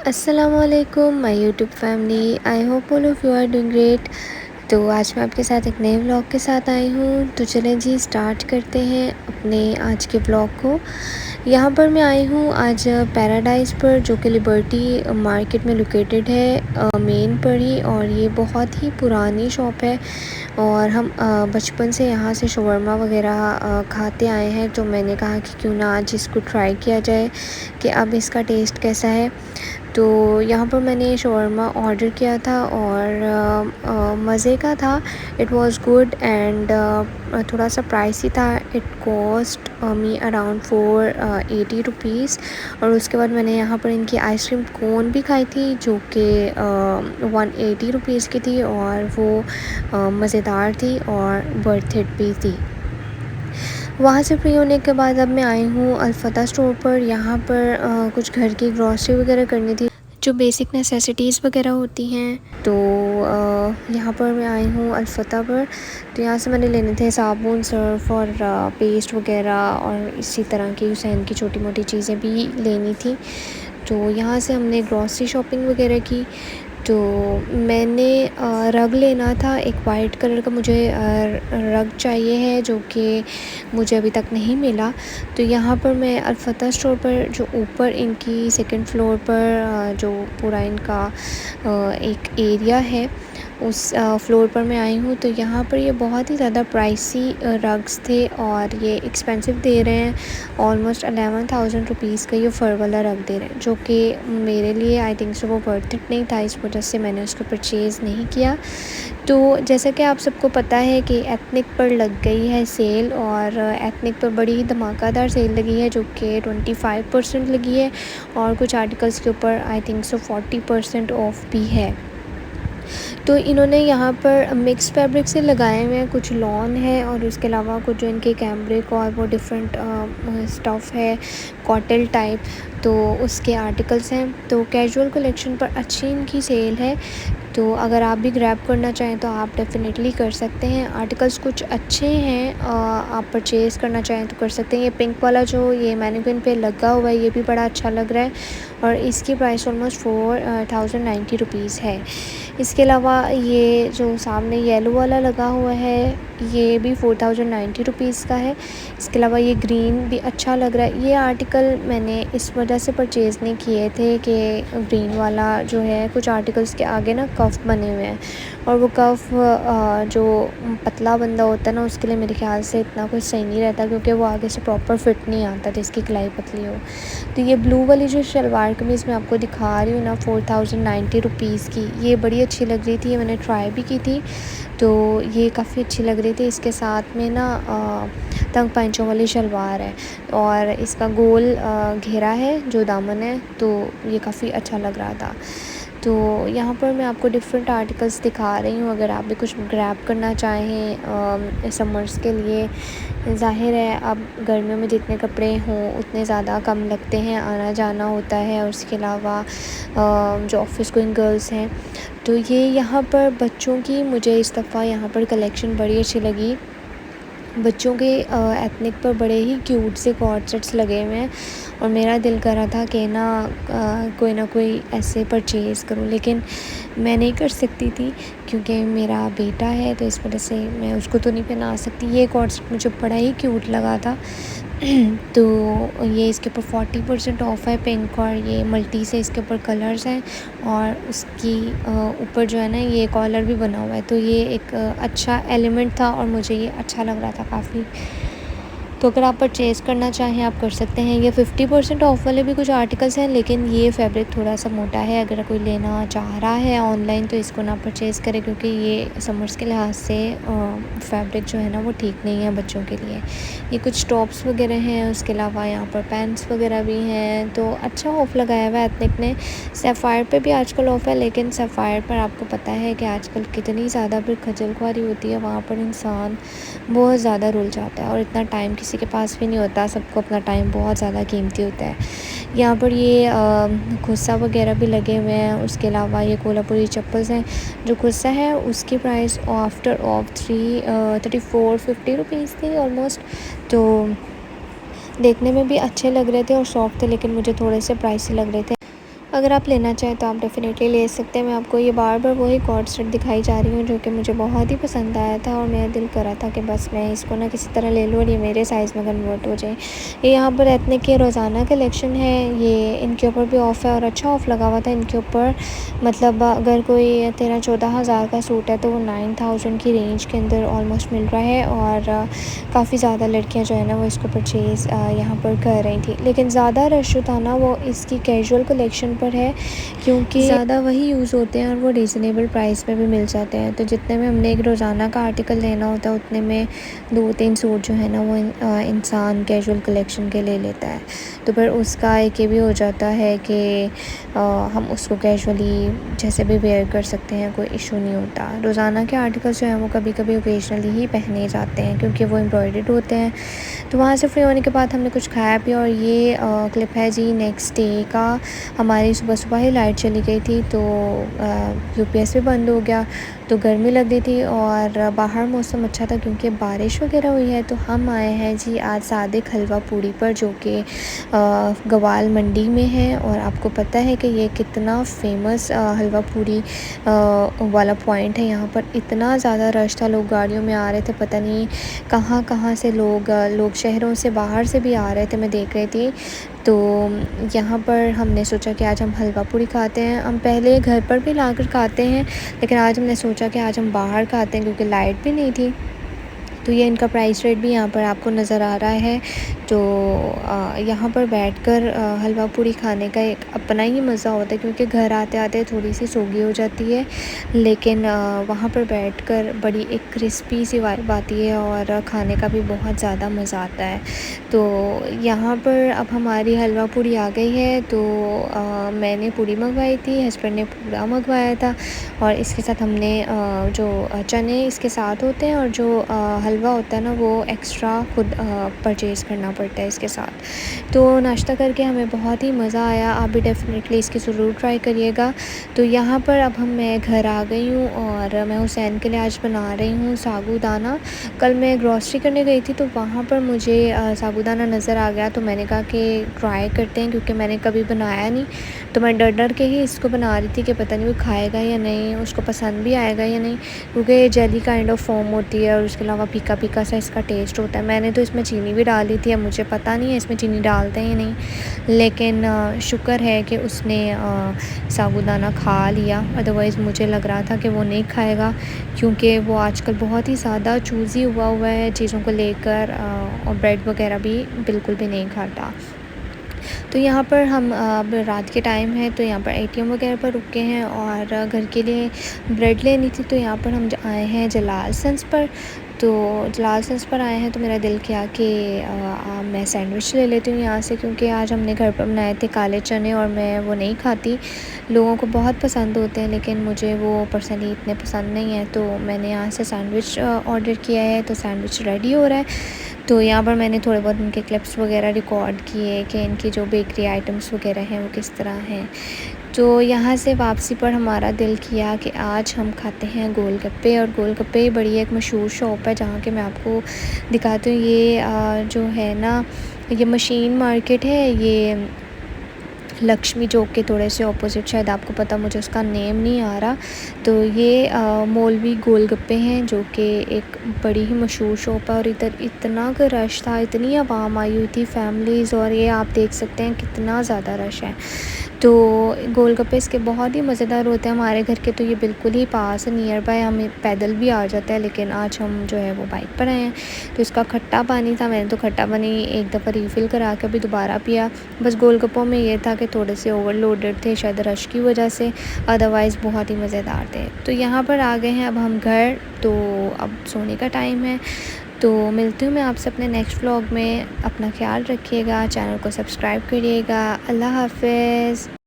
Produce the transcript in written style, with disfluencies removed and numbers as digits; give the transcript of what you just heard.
अस्सलामुअलैकुम my YouTube family. I hope all of you are doing great. तो आज मैं आपके साथ एक नए व्लॉग के साथ आई हूँ। तो चलें जी स्टार्ट करते हैं अपने आज के व्लॉग को। यहाँ पर मैं आई हूँ आज पैराडाइज़ पर, जो कि लिबर्टी मार्केट में लोकेटेड है, मेन पर ही। और ये बहुत ही पुरानी शॉप है और हम बचपन से यहाँ से शवरमा वगैरह खाते आए हैं। तो मैंने कहा कि क्यों ना आज इसको ट्राई किया जाए कि अब इसका टेस्ट कैसा है। तो यहाँ पर मैंने शवरमा ऑर्डर किया था और मज़े का था। इट वाज़ गुड एंड थोड़ा सा प्राइसी था। It cost me around 480 rupees. और उसके बाद मैंने यहाँ पर इनकी आइसक्रीम कोन भी खाई थी, जो कि 180 रुपीज़ की थी और वो मज़ेदार थी और वर्थ इट भी थी। वहाँ से फ्री होने के बाद अब मैं आई हूँ अल्फ़ता स्टोर पर। यहाँ पर कुछ घर की ग्रॉसरी वगैरह करनी थी, जो बेसिक नेसेसिटीज़ वगैरह होती हैं। तो यहाँ पर मैं आई हूँ अल्फ़ता पर। तो यहाँ से मैंने लेने थे साबुन, सर्फ़ और पेस्ट वगैरह, और इसी तरह की हुसैन की छोटी मोटी चीज़ें भी लेनी थी। तो यहाँ से हमने ग्रॉसरी शॉपिंग वगैरह की। तो मैंने रग लेना था, एक वाइट कलर का मुझे रग चाहिए है, जो कि मुझे अभी तक नहीं मिला। तो यहाँ पर मैं अल्फ़ता स्टोर पर, जो ऊपर इनकी सेकंड फ्लोर पर जो पूरा इनका एक एरिया है, उस फ्लोर पर मैं आई हूँ। तो यहाँ पर ये बहुत ही ज़्यादा प्राइसी रग्स थे और ये एक्सपेंसिव दे रहे हैं। ऑलमोस्ट 11,000 रुपीज़ का ये फ़र वाला रग दे रहे हैं, जो कि मेरे लिए आई थिंक सो वो वर्थ इट नहीं था। इस वजह से मैंने उसको परचेज़ नहीं किया। तो जैसा कि आप सबको पता है कि एथनिक पर लग गई है सेल, और एथनिक पर बड़ी ही धमाकेदार सेल लगी है, जो कि 25% लगी है। और कुछ आर्टिकल्स के ऊपर आई थिंक सो 40% ऑफ भी है। तो इन्होंने यहाँ पर मिक्स फैब्रिक से लगाए हुए हैं, कुछ लॉन है और उसके अलावा कुछ जो इनके कैमरिक और वो डिफरेंट स्टफ़ है, कॉटल टाइप, तो उसके आर्टिकल्स हैं। तो कैजुअल कलेक्शन पर अच्छी इनकी सेल है। तो अगर आप भी ग्रैब करना चाहें तो आप डेफ़िनेटली कर सकते हैं। आर्टिकल्स कुछ अच्छे हैं, आप परचेज़ करना चाहें तो कर सकते हैं। ये पिंक वाला जो ये मैनीक्विन पे लगा हुआ है, ये भी बड़ा अच्छा लग रहा है और इसकी प्राइस ऑलमोस्ट 4,090 रुपीज़ है। इसके अलावा ये जो सामने येलो वाला लगा हुआ है, ये भी 4,090 रुपीज़ का है। इसके अलावा ये ग्रीन भी अच्छा लग रहा है। ये आर्टिकल मैंने इस वजह से परचेज़ नहीं किए थे कि ग्रीन वाला जो है, कुछ आर्टिकल्स के आगे ना कफ बने हुए हैं, और वो कफ जो पतला बंदा होता है ना, उसके लिए मेरे ख्याल से इतना कुछ सही नहीं रहता, क्योंकि वो आगे से प्रॉपर फिट नहीं आता जिसकी कलाई पतली हो। तो ये ब्लू वाली जो शलवार कमीज़ मैं आपको दिखा रही हूँ ना, 4,090 रुपीज़ की, ये बड़ी अच्छी लग रही थी। ये मैंने ट्राई भी की थी, तो ये काफ़ी अच्छी लग रही थी। इसके साथ में ना तंग पैंचों वाली शलवार है और इसका गोल घेरा है जो दामन है, तो ये काफ़ी अच्छा लग रहा था। तो यहाँ पर मैं आपको डिफरेंट आर्टिकल्स दिखा रही हूँ, अगर आप भी कुछ ग्रैब करना चाहें समर्स के लिए। ज़ाहिर है अब गर्मियों में जितने कपड़े हों उतने ज़्यादा कम लगते हैं, आना जाना होता है। और उसके अलावा जो ऑफिस गोइंग गर्ल्स हैं, तो ये यहाँ पर बच्चों की मुझे इस दफ़ा यहाँ पर कलेक्शन बड़ी अच्छी लगी। बच्चों के एथनिक पर बड़े ही क्यूट से कॉर्ड सेट्स लगे हुए हैं और मेरा दिल कर रहा था कि कोई ना कोई ऐसे परचेज़ करूं, लेकिन मैं नहीं कर सकती थी क्योंकि मेरा बेटा है, तो इस वजह से मैं उसको तो नहीं पहना सकती। ये कॉर्ड सेट मुझे बड़ा ही क्यूट लगा था। तो ये इसके ऊपर 40% ऑफ़ है, पिंक और ये मल्टी से इसके ऊपर कलर्स हैं, और उसकी ऊपर जो है ना ये कॉलर भी बना हुआ है। तो ये एक अच्छा एलिमेंट था और मुझे ये अच्छा लग रहा था काफ़ी। तो अगर आप परचेज़ करना चाहें आप कर सकते हैं। ये 50% ऑफ़ वाले भी कुछ आर्टिकल्स हैं, लेकिन ये फैब्रिक थोड़ा सा मोटा है। अगर कोई लेना चाह रहा है ऑनलाइन तो इसको ना परचेज़ करें, क्योंकि ये समर्स के लिहाज से फैब्रिक जो है ना वो ठीक नहीं है बच्चों के लिए। ये कुछ टॉप्स वगैरह हैं, उसके अलावा यहाँ पर पैंट्स वगैरह भी हैं। तो अच्छा ऑफ़ लगाया हुआ है एथनिक ने। सैफ़ायर पे भी आजकल ऑफ़ है, लेकिन सैफ़ायर पर आपको पता है कि आजकल कितनी ज़्यादा फिर खजल ख्वारी होती है, वहाँ पर इंसान बहुत ज़्यादा रुल जाता है और इतना टाइम किसी के पास भी नहीं होता। सबको अपना टाइम बहुत ज़्यादा कीमती होता है। यहाँ पर ये खुस्सा वगैरह भी लगे हुए हैं। उसके अलावा ये कोल्हापुरी चप्पल्स हैं। जो खुस्सा है उसकी प्राइस आफ्टर ऑफ 3450 रुपीज़ थी ऑलमोस्ट। तो देखने में भी अच्छे लग रहे थे और सॉफ्ट थे, लेकिन मुझे थोड़े से प्राइसी लग रहे थे। अगर आप लेना चाहें तो आप डेफ़िनेटली ले सकते हैं। मैं आपको ये बार-बार वही कॉर्ड सेट दिखाई जा रही हूँ जो कि मुझे बहुत ही पसंद आया था और मेरा दिल करा था कि बस मैं इसको ना किसी तरह ले लूँ और ये मेरे साइज़ में कन्वर्ट हो जाए। ये यहाँ पर एथनिक के रोज़ाना कलेक्शन है, ये इनके ऊपर भी ऑफ़ है और अच्छा ऑफ़ लगा हुआ था इनके ऊपर। मतलब अगर कोई 13-14 हज़ार का सूट है तो वो 9000 की रेंज के अंदर ऑलमोस्ट मिल रहा है और काफ़ी ज़्यादा लड़कियाँ जो है ना वो इसको परचेज़ यहाँ पर कर रही थी। लेकिन ज़्यादा रश जो था ना वो इसकी कैजुअल कलेक्शन पर है, क्योंकि ज़्यादा वही यूज़ होते हैं और वो रीज़नेबल प्राइस में भी मिल जाते हैं। तो जितने में हमने एक रोज़ाना का आर्टिकल लेना होता है उतने में 2-3 सूट जो है ना वो इंसान कैजुअल कलेक्शन के ले लेता है। तो फिर उसका एक ये भी हो जाता है कि हम उसको कैजुअली जैसे भी वेयर कर सकते हैं, कोई इशू नहीं होता। रोज़ाना के आर्टिकल्स जो हैं वो कभी-कभी ओकेजनली ही पहने जाते हैं क्योंकि वो एम्ब्रॉयडर्ड होते हैं। तो वहाँ से फ्री होने के बाद हमने कुछ खाया पिया और ये क्लिप है जी नेक्स्ट डे का। हमारी सुबह-सुबह ही लाइट चली गई थी तो यूपीएस भी बंद हो गया, तो गर्मी लग रही थी और बाहर मौसम अच्छा था क्योंकि बारिश वगैरह हुई है। तो हम आए हैं जी आज सादिक हलवा पूड़ी पर, जो कि गवाल मंडी में है और आपको पता है कि ये कितना फ़ेमस हलवा पूड़ी वाला पॉइंट है। यहाँ पर इतना ज़्यादा रश था, लोग गाड़ियों में आ रहे थे, पता नहीं कहाँ-कहाँ से लोग शहरों से बाहर से भी आ रहे थे, मैं देख रही थी। तो यहाँ पर हमने सोचा कि आज हम हलवा पूड़ी खाते हैं। हम पहले घर पर भी लाकर खाते हैं, लेकिन आज हमने सोचा कि आज हम बाहर खाते हैं क्योंकि लाइट भी नहीं थी। तो ये इनका प्राइस रेट भी यहाँ पर आपको नज़र आ रहा है। तो यहाँ पर बैठकर हलवा पूड़ी खाने का एक अपना ही मज़ा होता है क्योंकि घर आते-आते थोड़ी सी सोगी हो जाती है, लेकिन वहाँ पर बैठकर बड़ी एक क्रिस्पी सी वाइब आती है और खाने का भी बहुत ज़्यादा मज़ा आता है। तो यहाँ पर अब हमारी हलवा पूड़ी आ गई है। तो मैंने पूड़ी मंगवाई थी, हस्बैंड ने पूड़ा मंगवाया था और इसके साथ हमने जो चने इसके साथ होते हैं और जो हलवा होता है ना वो एक्स्ट्रा खुद परचेज़ करना पड़ता है इसके साथ। तो नाश्ता करके हमें बहुत ही मज़ा आया, आप भी डेफ़िनेटली इसकी ज़रूर ट्राई करिएगा। तो यहाँ पर अब मैं घर आ गई हूँ और मैं हुसैन के लिए आज बना रही हूँ साबूदाना। कल मैं ग्रॉसरी करने गई थी तो वहाँ पर मुझे साबूदाना नज़र आ गया, तो मैंने कहा कि ट्राई करते हैं क्योंकि मैंने कभी बनाया नहीं। तो मैं डर के ही इसको बना रही थी कि पता नहीं वो खाएगा या नहीं, उसको पसंद भी आएगा या नहीं, क्योंकि जेली काइंड ऑफ फॉर्म होती है और उसके अलावा फीका सा इसका टेस्ट होता है। मैंने तो इसमें चीनी भी डाली थी, अब मुझे पता नहीं है इसमें चीनी डालते हैं या नहीं, लेकिन शुक्र है कि उसने साबूदाना खा लिया, अदरवाइज़ मुझे लग रहा था कि वो नहीं खाएगा क्योंकि वो आजकल बहुत ही ज़्यादा चूज़ी हुआ है चीज़ों को लेकर और ब्रेड वगैरह भी बिल्कुल भी नहीं खाता। तो यहाँ पर हम अब रात के टाइम है तो यहाँ पर एटीएम वगैरह पर रुके हैं और घर के लिए ब्रेड लेनी थी। तो यहाँ पर हम आए हैं जलाल सन्स पर। तो जलाल सन्स पर आए हैं तो मेरा दिल किया कि मैं सैंडविच ले लेती हूँ यहाँ से, क्योंकि आज हमने घर पर बनाए थे काले चने और मैं वो नहीं खाती। लोगों को बहुत पसंद होते हैं लेकिन मुझे वो पर्सनली इतने पसंद नहीं है। तो मैंने यहाँ से सैंडविच ऑर्डर किया है, तो सैंडविच रेडी हो रहा है। तो यहाँ पर मैंने थोड़े बहुत इनके क्लिप्स वगैरह रिकॉर्ड किए कि इनकी जो बेकरी आइटम्स वगैरह हैं वो किस तरह हैं। तो यहाँ से वापसी पर हमारा दिल किया कि आज हम खाते हैं गोलगप्पे, और गोलगप्पे बड़ी एक मशहूर शॉप है जहाँ के मैं आपको दिखाती हूँ। ये जो है ना ये मशीन मार्केट है, ये लक्ष्मी चौक के थोड़े से ऑपोजिट, शायद आपको पता, मुझे उसका नेम नहीं आ रहा। तो ये मौलवी गोलगप्पे हैं जो कि एक बड़ी ही मशहूर शॉप है और इधर इतना का रश था, इतनी आवाम आई हुई थी, फैमिलीज़, और ये आप देख सकते हैं कितना ज़्यादा रश है। तो गोलगप्पे इसके बहुत ही मज़ेदार होते हैं। हमारे घर के तो ये बिल्कुल ही पास है, नियर बाय, हमें पैदल भी आ जाता है, लेकिन आज हम जो है वो बाइक पर आए हैं। तो इसका खट्टा पानी था, मैंने तो खट्टा पानी एक दफ़ा रिफ़िल करा के अभी दोबारा पिया। बस गोलगप्पों में ये था कि थोड़े से ओवरलोडेड थे शायद रश की वजह से, अदरवाइज़ बहुत ही मज़ेदार थे। तो यहाँ पर आ गए हैं अब हम घर, तो अब सोने का टाइम है। तो मिलती हूँ मैं आपसे अपने नेक्स्ट व्लॉग में। अपना ख्याल रखिएगा, चैनल को सब्सक्राइब करिएगा। अल्लाह हाफ़िज़।